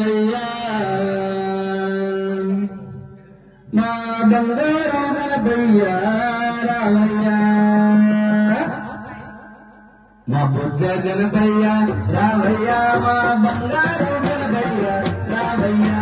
రామయ్యా మా బంగారు గణపయ్యా రామయ్యా మా బుద్ధ గణపయ్యా రామయ్యా మా బంగారు గణపయ్యా రామయ్యా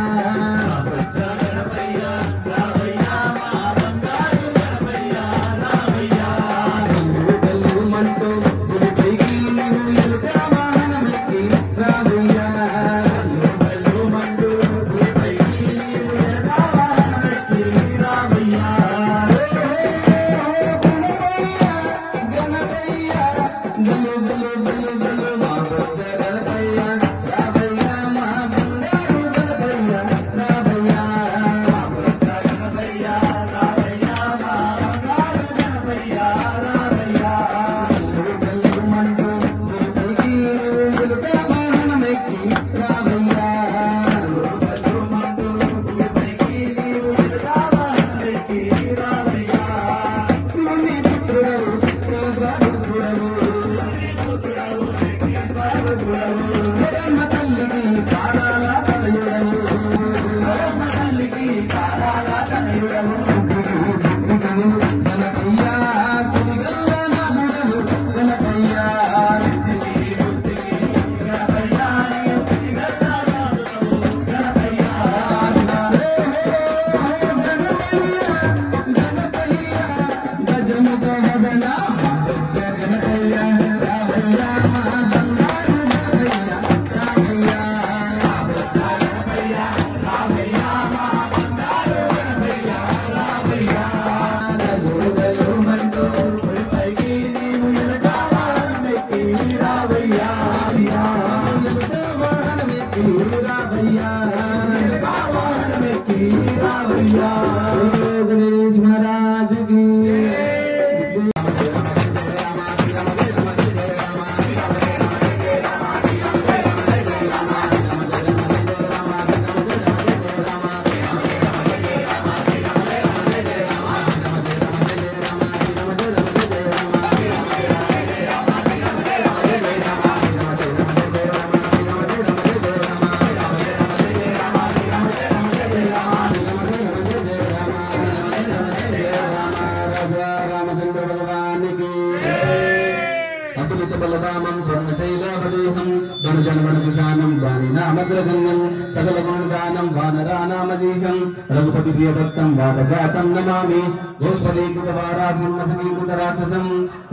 బలరామం స్వర్ణశైలాభదేహం ధనుజనగణకుశానం వాణినామగ్రగణ్యం సకలగుణగానం వానరానామదీశం రఘుపతి ప్రియభక్తం వాదజాతం నమామి గోపదీకృతవారాసింహసమీకృతరాక్షసం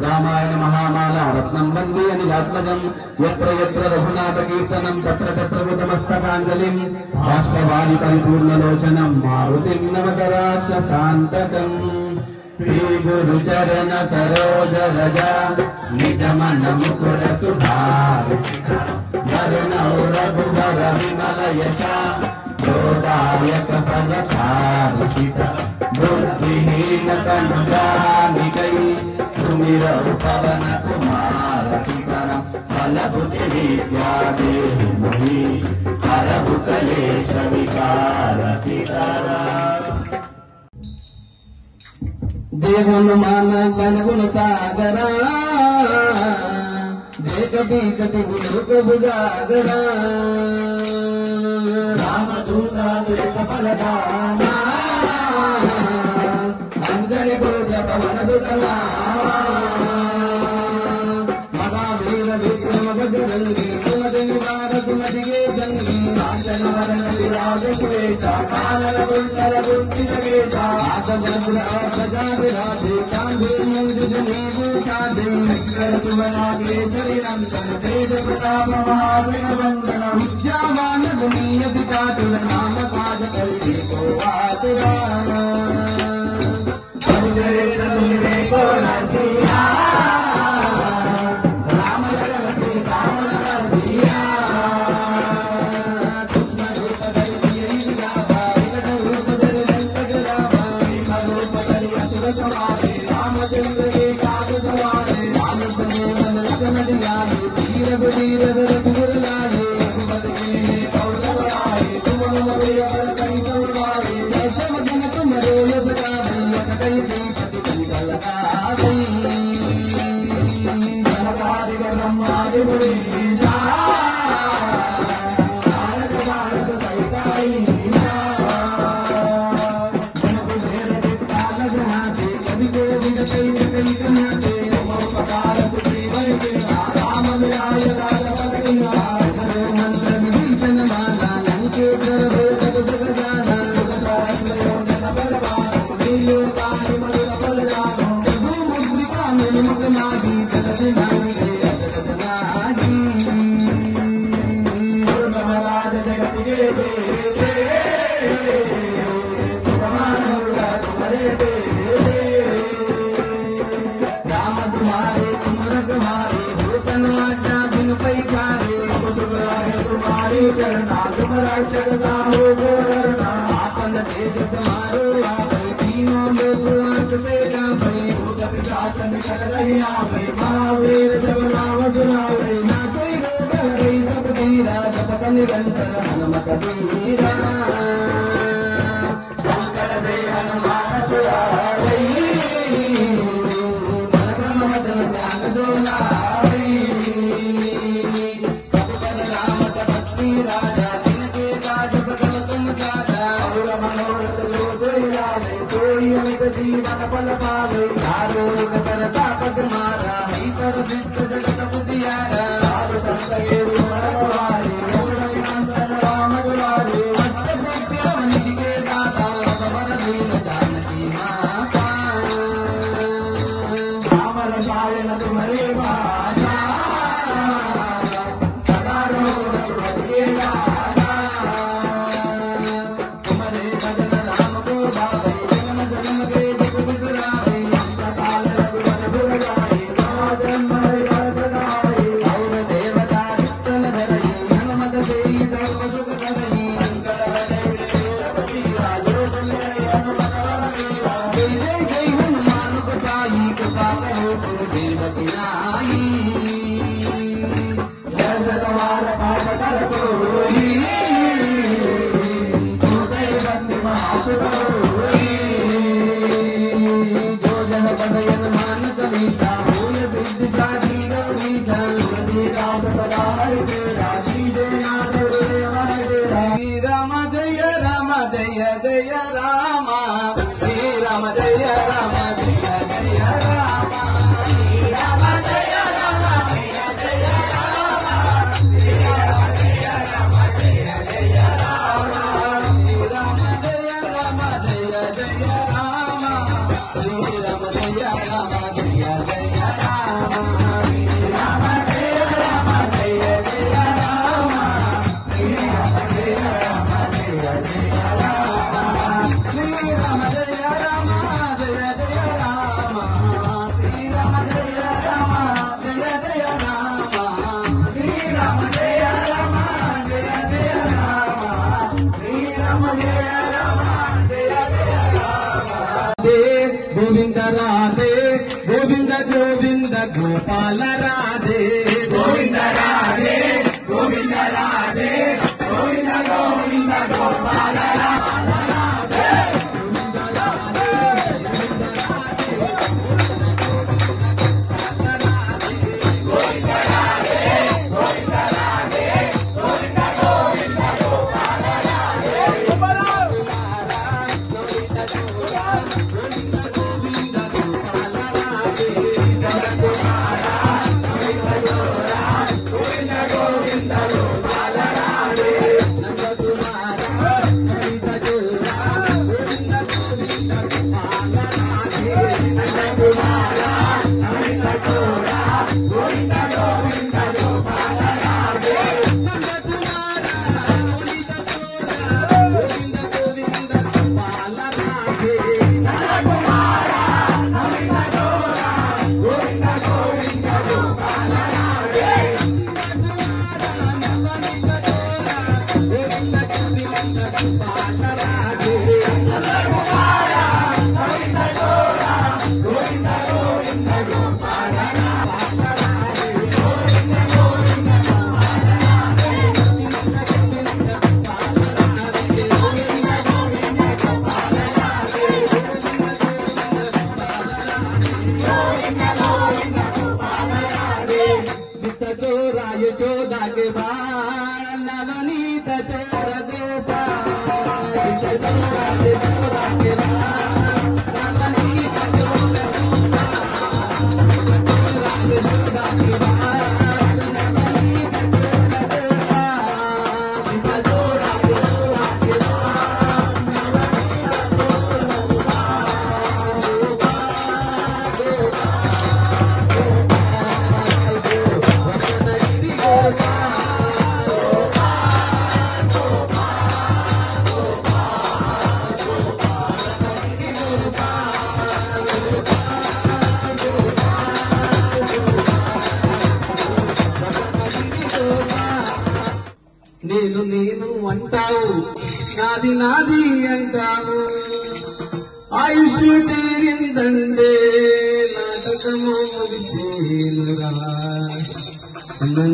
రామాయణ మహామాలా రత్నం వందే అనిలాత్మజం ఎత్ర ఎత్ర రఘునాథ కీర్తనం తత్ర తత్ర కృతమస్తకాంజలిం బాష్పవాది పరిపూర్ణలోచనం మారుతిం నమత రాక్షసాంతకం శ్రీ గురు చరణ సరోజ రజ నిజ మన ముకుర సుధారిత వరుణౌ రఘువర విమల యశ గోదాయక ఫలచారిత బుద్ధిహీన తనుజానికై సుమిరౌ పవన కుమార సీతరం ఫలబుద్ధి విద్యా దేహి మహి హరహు కలేశ వికార సీతారామ जय हनुमान ज्ञान गुण सागरा जय कपीशति गुरु बुजागरा रामदूता दुर्ग बलधामा अंजनी पूज पवन सुतला महावीर विक्रम बजरंगी सुमति निवार सुमति के जंगी कांचन वरण विराज सुरेशा कानन कुंडल बुद्धि नगेशा आदबुल सजा विराजे कांधे मूंज जनेऊ साधे शंकर सुवना केसरी नंदन तेज प्रताप महावीर वंदन विद्यावान दुनियति चातुर नाम काज करिए को आतुरा परिचरित सुनिए को रसिया जय राम तुम्हारे तुम रखवारे भूतन आज्ञा बिन पैखारे तुम्हारी शरणा तुम रक्षकता हो गोरना आपन तेज समारो आवै तीनों लोग अंत पे जावै भूत पिशाच निकट रही आवै महावीर जब नाम सुनावै ना कोई रोग हरै सब धीरा जपत निरंतर हनुमत बीरा संकट से हनुमान छुड़ावै मन क्रम मदन ध्यान डोलावै सब बल राम तपस्वी राजा जिनके काज सकल तुम साजा और मनोरथ लोग लावे सोई अमित जीवन फल पावे आरोग करता पद मारा भीतर सिद्ध जगत बुद्धियारा साधु संत के रखवारे मूढ़ विमंतन राम दुलारे अष्ट सिद्धि अवनिधि के दाता अवर दीन जानकी माता राम रसायन तुम्हारे भाषा सदा रघुपति भज के दाता तुम्हारे भजन राम को भावे जन्म जन्म के दुख बिसरावे अंत काल रघुवर गुण गाए जन्म हरि और देवता चित्तन धरई हनुमत देई सर्व सुख करई अंकल बने लोक में हनुमत वीरा जय जय जय हनुमान गोसाई कृपा करो गुरुदेव की नाई जय सतवार पाप कर कोई हृदय बंदी महासुर जो जन पदयन मान चलीसा भूल सिद्धि साधी गौरीसा तुलसीदास सदा हरि तेरा जीवे नाथ देव तेरा राम जय राम जय जय राम श्री राम जय राम जय जय राम श्री राम जय राम जय जय राम श्री राम जय राम जय जय राम श्री राम जय राम जय जय राम श्री राम जय राम जय जय राम श्री राम जय राम जय जय राम श्री राम जय राम जय जय राम श्री राम जय राम जय जय राम श्री राम जय राम जय जय राम श्री राम जय राम जय जय राम श्री राम जय राम जय जय राम गोविंद राधे गोविंद गोविंद गोपाल राधे गोविंद राधे गोविंद राधे गोविंद गोविंद गोपाल राधे गोविंद राधे गोविंद राधे गोविंद राधे गोविंद राधे गोविंद गोविंद गोपाल राधे गोविंद गोविंद गोपाल राधे गोविंद गोविंद गोपाल राधे नंद कुमारा गोविंद जोरा गोविंद गोविंद गोपाल राधे नंद कुमारा गोविंद जोरा गोविंद गोविंद गोपाल राधे नंद कुमारा गोविंद जोरा गोविंद गोविंद गोपाल राधे नंद कुमारा गोविंद जोरा गोविंद गोविंद गोपाल राधे चोराय चोदा के बाल नवनीत चोर गोपाल అంటావు, నాది నాది అంటావు. ఆయుష్ తీరిందంటే నాటకము ముగిసేనురా.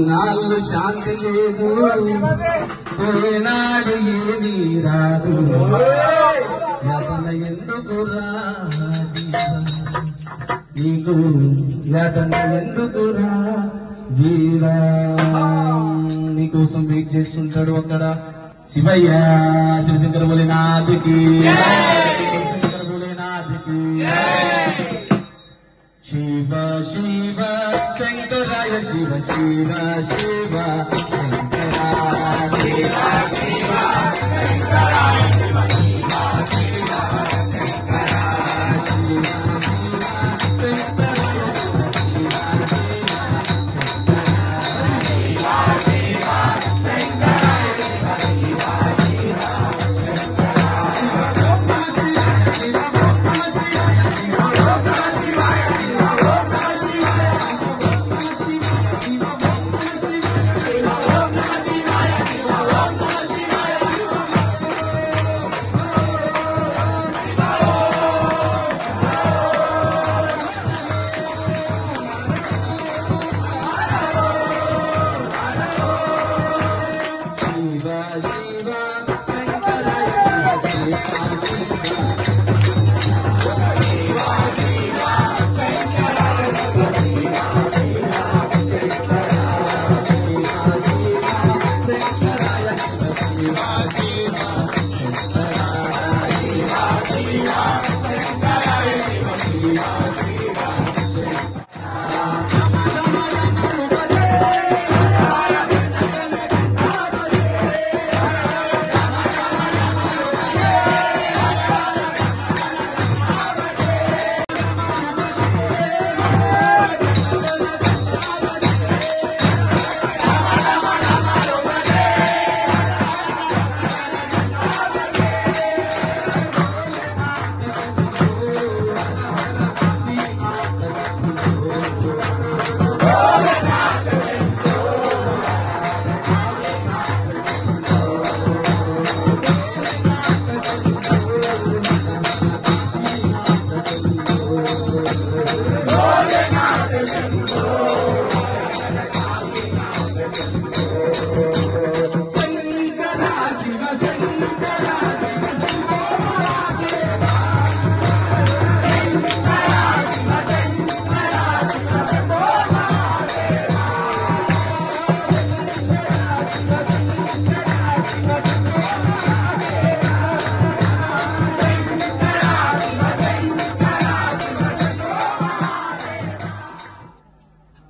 నాళ్ళు శాంతి లేదు, పోయినాడు ఏమీ రాదు. యాతన ఎందుకురా నీకు, యాతన ఎందుకురా జీవా. నీకోసం వెయిట్ చేస్తుంటాడు అక్కడ శివయ్య. శివశంకర భోలేనాథ్కి, శివశంకర భోలేనాథ్కి. శివ శివ శంకరాయ శివ శివ శివ శంకరా. శివ శివ శంకరాయ శివ శివ శివ శంకరా. శివ శివ శంకరాయ శివ శివ శంకరాయ శివ శివ శివ శంకరా.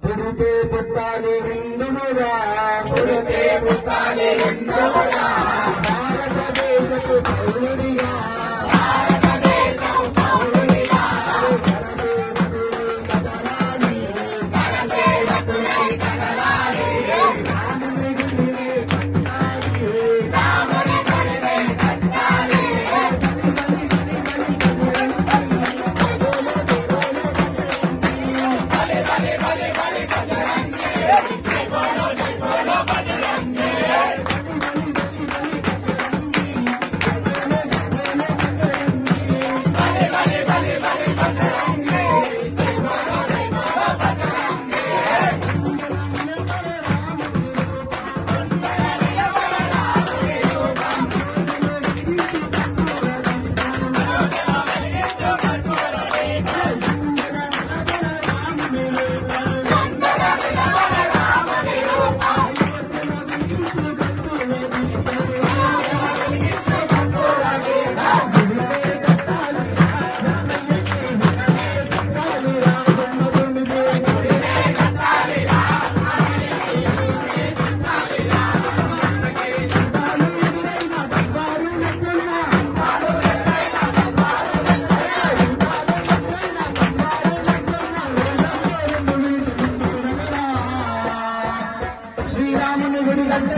పుడితే పుట్టాలి హిందువుగా, పుడితే పుట్టాలి హిందువుగా. భారతదేశపు పౌరుడిగా, భారతదేశపు పౌరుడిగా. జనసేవకుడై కదలాలి, రాముని గుడిని కట్టాలి, రాముని గుడిని కట్టాలి. శ్రీరాముని గుడి గంట